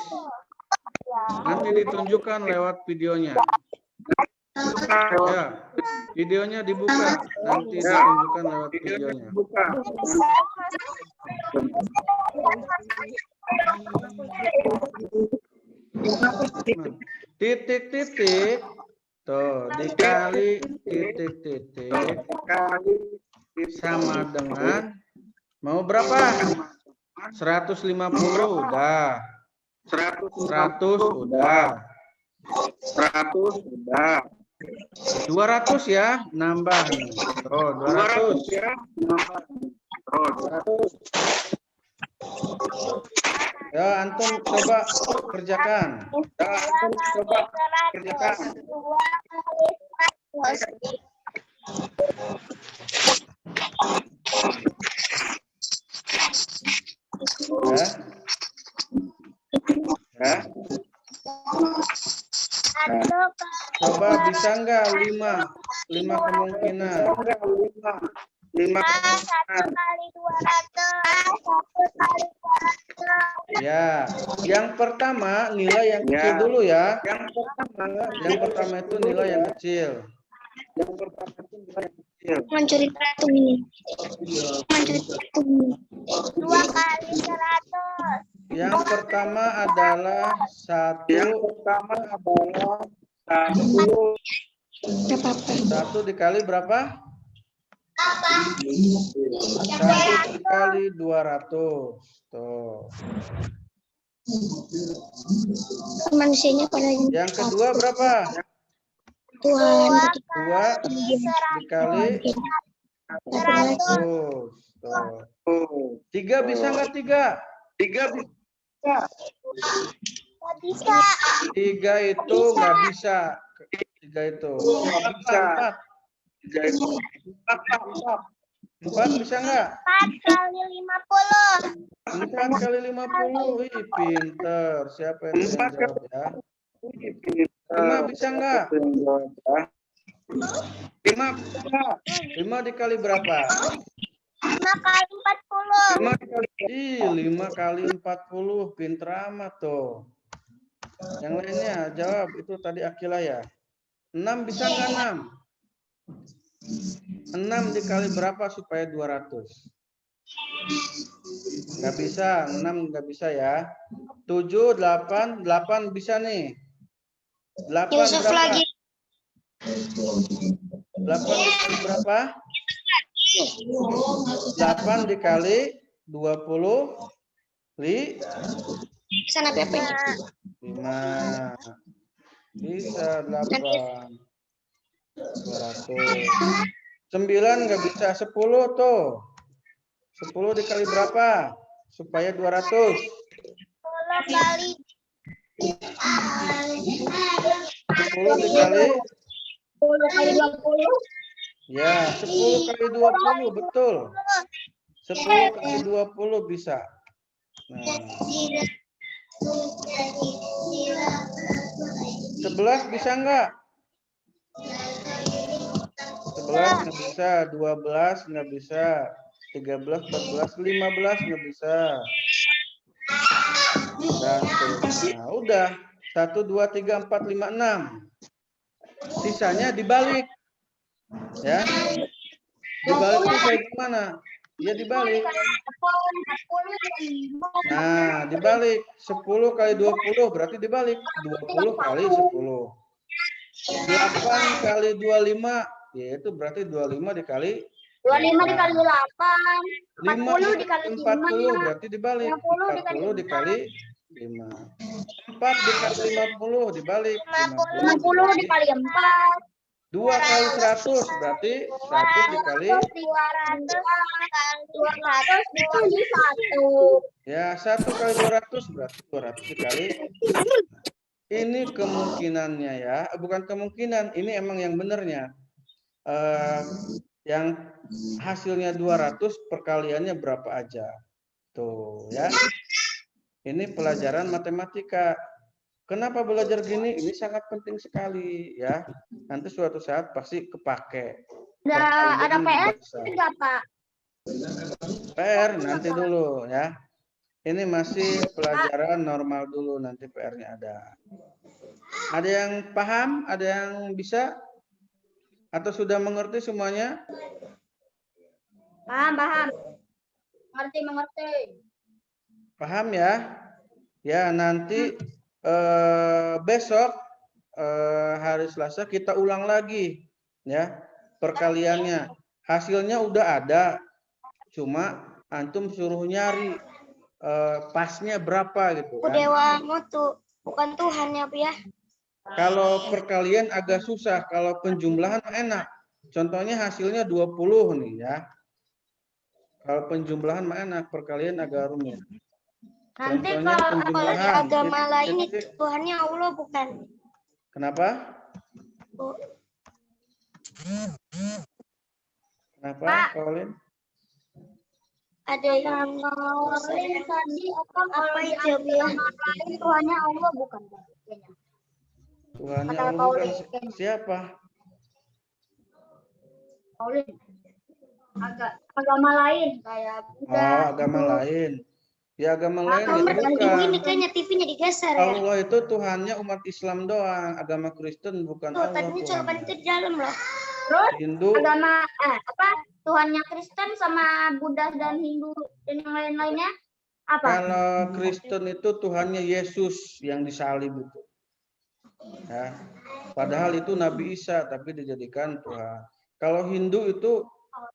Nanti ditunjukkan lewat videonya. Ya, videonya dibuka. Nanti ditunjukkan lewat videonya. Titik-titik. Tuh, dikali titik-titik sama dengan mau berapa? 150 udah. 100 udah. 100 udah. 200 ya, nambah nih. Tuh, 200. ya. Terus 200. Ya, antum coba kerjakan. Coba kerjakan. 2 kali 100. Ya. Ya. 1 Coba bisa nggak 5 kemungkinan. 5 1 kali 200. 1 kali 200. Ya, yang pertama nilai yang kecil Ya. dulu ya. Yang Yang pertama itu nilai yang kecil. Mencuri kartu ini. 2 kali 100. Yang pertama adalah 1 dikali berapa? 1 dikali 200. Tuh. Manusianya pada Yang kedua berapa? 2 2 dikali 100. Tuh. 3 bisa nggak 3? 3 bisa. Nggak bisa. 3 itu nggak bisa. 3 itu. Nggak bisa. 4 bisa nggak? 4 kali 50. 4 kali 50. Wih, pinter. Siapa itu yang jawab ya? 5 bisa nggak? 5 dikali berapa? 5 kali 40. 5 kali 40. Pinter amat tuh. Yang lainnya jawab. Itu tadi Akila ya. 6 bisa nggak 6? 6 dikali berapa supaya 200? Nggak bisa. 6 nggak bisa ya. 7, 8. 8 bisa nih. 8 Yusuf berapa? lagi. 8 dikali berapa? 8 dikali 20 Sana PP. 5 bisa 8 200. 9 nggak bisa. 10 tuh. 10 dikali berapa supaya 200? 10 kali 10 dikali 10 kali 20. ya 10 kali 20 betul. 10 kali 20 bisa. Nah, 11 bisa nggak? 11 nggak bisa. 12 nggak bisa. 13, 14, 15 nggak bisa. Dan seterusnya. Udah. 1, 2, 3, 4, 5, 6. Sisanya dibalik. Ya. Dibalik itu kayak gimana? Ya dibalik. Nah, dibalik 10 kali 20 berarti dibalik 20 kali 10. 8 kali 25 yaitu berarti 25 dikali 25 dikali 8. 5 40 dikali 40 5. berarti dibalik 50 40 dikali 5. 4 dikali 50 dibalik 50 dikali 4. 2 kali 100 berarti 100 dikali 200 dikali 1. ya 1 kali 200 berarti 200 dikali. Ini kemungkinannya ya, bukan kemungkinan, ini emang yang benernya. Yang hasilnya 200 perkaliannya berapa aja. Tuh ya. Ini pelajaran matematika. Kenapa belajar gini? Ini sangat penting sekali ya. Nanti suatu saat pasti kepake. Ada PR enggak, Pak? PR nanti dulu ya. Ini masih pelajaran normal dulu, nanti PR-nya ada. Ada yang paham? Ada yang bisa? Atau sudah mengerti semuanya? Paham. Mengerti. Paham ya? Ya, nanti besok hari Selasa kita ulang lagi ya perkaliannya. Hasilnya udah ada. Cuma antum suruh nyari pasnya berapa gitu kan. Dewa mutu, bukan Tuhan ya, Bu ya. Kalau perkalian agak susah, kalau penjumlahan enak. Contohnya hasilnya 20 nih ya. Kalau penjumlahan mah enak, perkalian agak rumit. Nanti Contohnya kalau penjumlahan. agama lain itu Tuhannya Allah bukan. Kenapa? Bu. Kenapa, Pak. Colin? Ada yang mau tadi apa itu ya, Bu ya? Tuhannya Allah bukan. Tuhannya Kata Allah bukan Paulin. siapa? Paulin. Agama lain kayak Buddha. Oh, agama lain. Ya agama lain itu Ini bukan. kayaknya TV-nya digeser ya. Allah itu Tuhannya umat Islam doang. Agama Kristen bukan Tuh, Allah. tadinya colokan itu Tuhannya. di dalam loh. Terus Hindu. agama Tuhannya Kristen sama Buddha dan Hindu dan yang lain-lainnya apa? Kalau Kristen itu Tuhannya Yesus yang disalib itu. Ya. Padahal itu Nabi Isa tapi dijadikan Tuhan. Kalau Hindu itu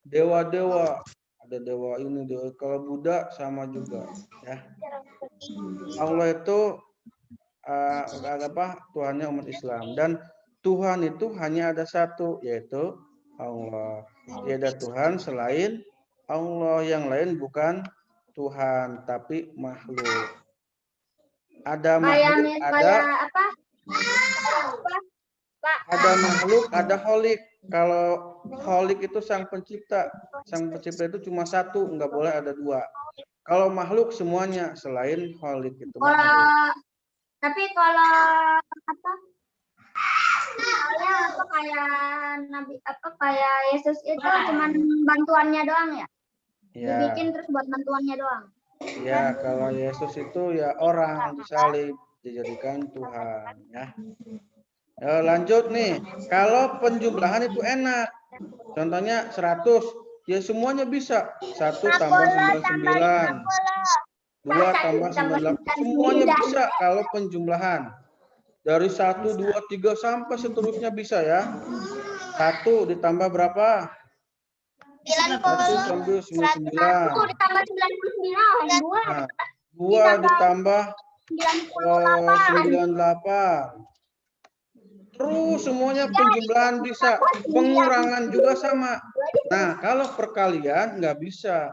dewa-dewa, ada dewa ini, dewa. Kalau Buddha sama juga, ya. Allah itu Tuhannya umat Islam dan Tuhan itu hanya ada satu yaitu Allah. Tiada Tuhan selain Allah, yang lain bukan Tuhan tapi makhluk. Ada makhluk, ada makhluk, ada holik. Kalau holik itu sang pencipta itu cuma satu, nggak boleh ada dua. Kalau makhluk semuanya selain holik itu makhluk. Tapi kalau kayak Nabi kayak Yesus itu cuma bantuannya doang ya? Dibikin terus buat bantuannya doang. Ya, kalau Yesus itu ya orang disalib dijadikan Tuhan, ya. Lanjut nih, kalau penjumlahan itu enak. Contohnya 100, ya semuanya bisa. 1 tambah 99, 2 tambah 98, semuanya bisa kalau penjumlahan. Dari 1, 2, 3 sampai seterusnya bisa ya. 1 ditambah berapa? 1 tambah 99. 1 ditambah 99. 2 ditambah 98. Terus semuanya penjumlahan bisa, pengurangan juga sama. Nah, kalau perkalian nggak bisa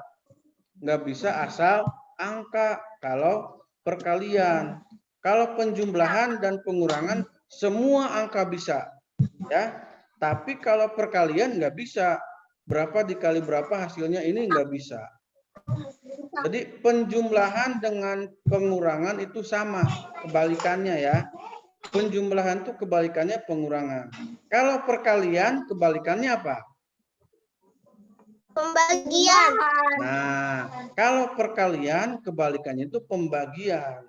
asal angka kalau perkalian. Kalau penjumlahan dan pengurangan semua angka bisa, ya. Tapi kalau perkalian nggak bisa, berapa dikali berapa hasilnya ini nggak bisa. Jadi penjumlahan dengan pengurangan itu sama, kebalikannya ya. Penjumlahan itu kebalikannya pengurangan. Kalau perkalian kebalikannya apa? Pembagian. Nah, kalau perkalian kebalikannya itu pembagian.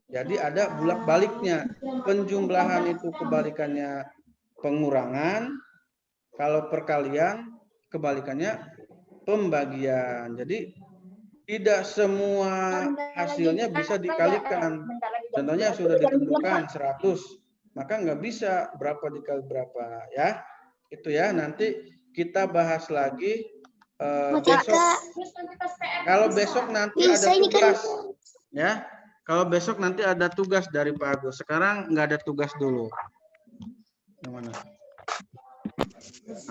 Jadi ada bolak-baliknya. Penjumlahan itu kebalikannya pengurangan. Kalau perkalian kebalikannya pembagian. Jadi tidak semua hasilnya bisa dikalikan. Contohnya sudah ditentukan 100, maka nggak bisa berapa dikali berapa ya. Itu ya, nanti kita bahas lagi besok. Kalau besok nanti ada tugas ya. Kalau besok nanti ada tugas dari Pak Agus. Sekarang nggak ada tugas dulu. Yang mana?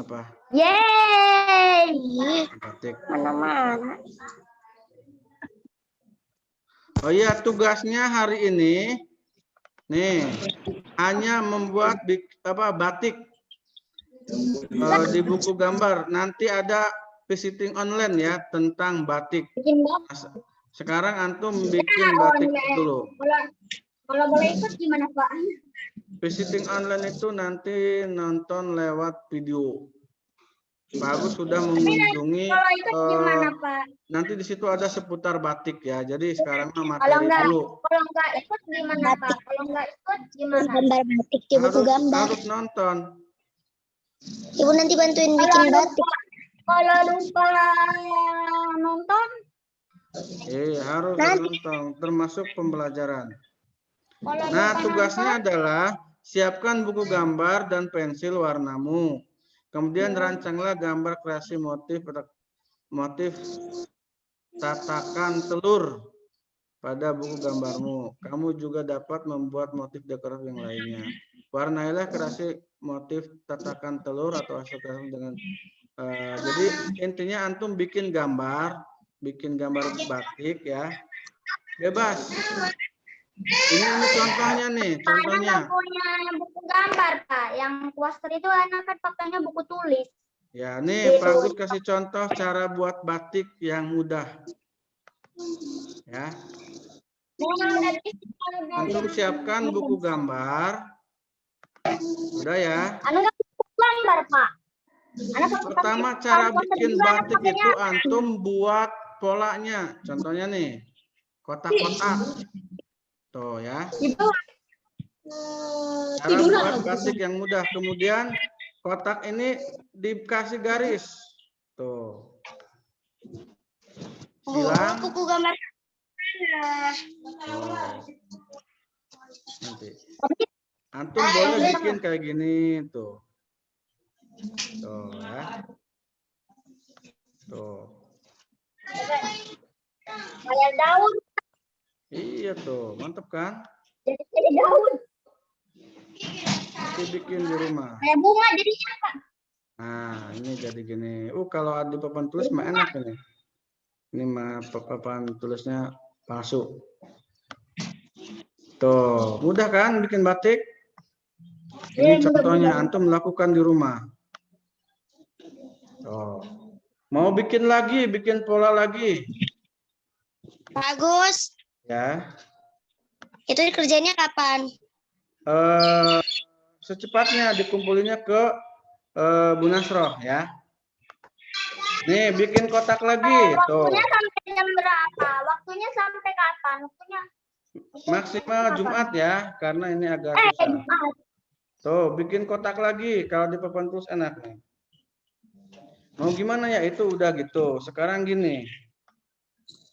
Apa? Yeay. Batik. Mana-mana. Oh iya, tugasnya hari ini nih hanya membuat batik di buku gambar. Nanti ada visiting online ya tentang batik. Sekarang antum bikin batik dulu. Kalau boleh ikut gimana Pak? Visiting online itu nanti nonton lewat video. Pak Agus sudah mengunjungi. Kalau ikut gimana Pak? Nanti di situ ada seputar batik ya. Jadi sekarang materi dulu. Kalau nggak ikut gimana Pak? Kalau nggak ikut gimana? Gambar batik di buku gambar. Harus nonton. Ibu nanti bantuin bikin batik. Kalau lupa nonton? Harus nonton, termasuk pembelajaran. Nah, tugasnya adalah siapkan buku gambar dan pensil warnamu. Kemudian rancanglah gambar kreasi motif tatakan telur pada buku gambarmu. Kamu juga dapat membuat motif dekoratif yang lainnya. Warnailah kreasi motif tatakan telur atau hasil kreasi dengan jadi intinya antum bikin gambar batik ya. Bebas. Ini contohnya nih, contohnya. Anak punya buku gambar, Pak. Yang poster itu anak kan pakainya buku tulis. Ya, nih Pak Agus kasih contoh cara buat batik yang mudah. Ya. Antum siapkan buku gambar. Udah ya. Anak buku gambar, Pak. Pertama cara bikin batik itu antum buat polanya. Contohnya nih, kotak-kotak. Tuh ya. Cara buat batik yang mudah. Kemudian kotak ini dikasih garis. Tuh. Silang. Buku gambar. Nanti. Antum boleh bikin kayak gini tuh. Tuh ya. Tuh. Kayak daun. Iya tuh, mantap kan? Jadi daun. Nanti bikin di rumah. Kayak bunga jadinya, Pak. Nah, ini jadi gini. Kalau di papan tulis mah enak ini. Ini mah papan tulisnya palsu. Tuh, mudah kan bikin batik? Ini contohnya antum lakukan di rumah. Tuh. Mau bikin lagi, bikin pola lagi. Bagus. Ya. Itu kerjanya kapan? Secepatnya dikumpulinnya ke Bu Nasroh ya. Nih bikin kotak lagi tuh. Waktunya sampai jam berapa? Waktunya sampai kapan? Waktunya Maksimal Jumat ya, karena ini agak susah. Tuh bikin kotak lagi. Kalau di papan tulis enak nih. Mau gimana ya, itu udah gitu. Sekarang gini.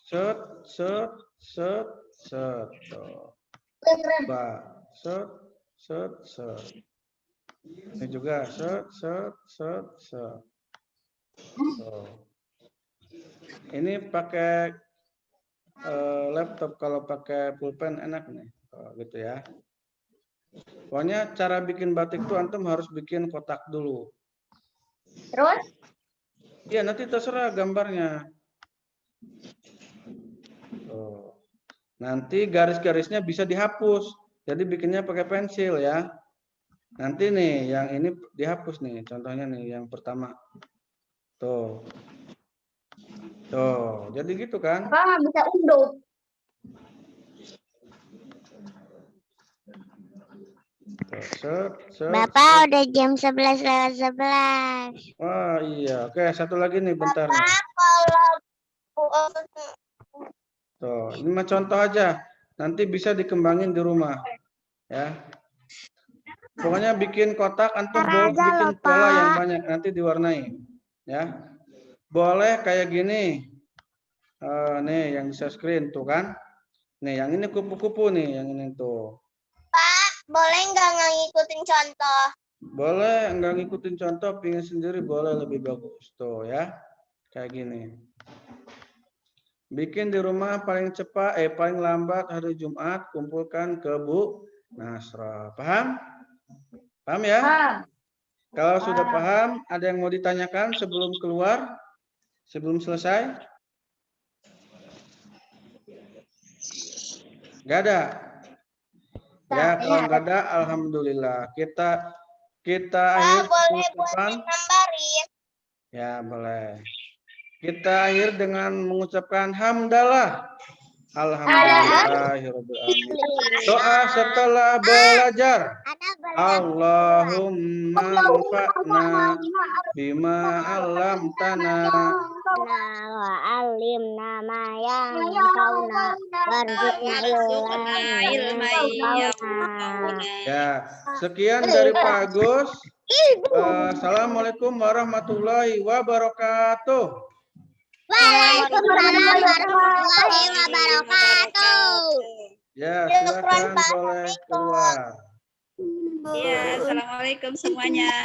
Set. Tuh. Set. Ini juga set. Tuh. Ini pakai laptop, kalau pakai pulpen enak nih. Oh, gitu ya. Pokoknya cara bikin batik tuh antum harus bikin kotak dulu. terus? Iya, nanti terserah gambarnya. Tuh. Nanti garis-garisnya bisa dihapus. Jadi bikinnya pakai pensil ya. Nanti nih yang ini dihapus nih. Contohnya nih yang pertama. Tuh. Tuh, jadi gitu kan? Apa bisa unduh? Tuh, Bapak udah jam 11:11. Wah, iya. Oke, satu lagi nih bentar. Nih. Tuh, ini mah contoh aja. Nanti bisa dikembangin di rumah. Ya. Pokoknya bikin kotak, antum boleh bikin pola yang banyak, nanti diwarnai. Ya. Boleh kayak gini. Nih yang bisa screen tuh kan. Nih, yang ini kupu-kupu nih, yang ini tuh. Pak, boleh nggak ngikutin contoh? Boleh, nggak ngikutin contoh, pingin sendiri boleh, lebih bagus. Tuh ya, kayak gini. Bikin di rumah paling cepat, paling lambat hari Jumat, kumpulkan ke Bu Nasroh. Paham? Paham ya? Kalau sudah paham, ada yang mau ditanyakan sebelum keluar? Sebelum selesai? Nggak ada? Ya, kalau nggak ada, alhamdulillah. Kita akhir mengucapkan. Ya, boleh. Kita akhir dengan mengucapkan hamdalah. Alhamdulillahirabbil alamin. Doa setelah belajar. Allahumma anfa'na bima 'allamtana Wa alimna ma yanfa'una warzuqna ilman. Ya, sekian dari Pak Agus. Assalamualaikum warahmatullahi wabarakatuh. Waalaikumsalam warahmatullahi wabarakatuh. Ya, silakan boleh keluar. Iya, assalamualaikum semuanya.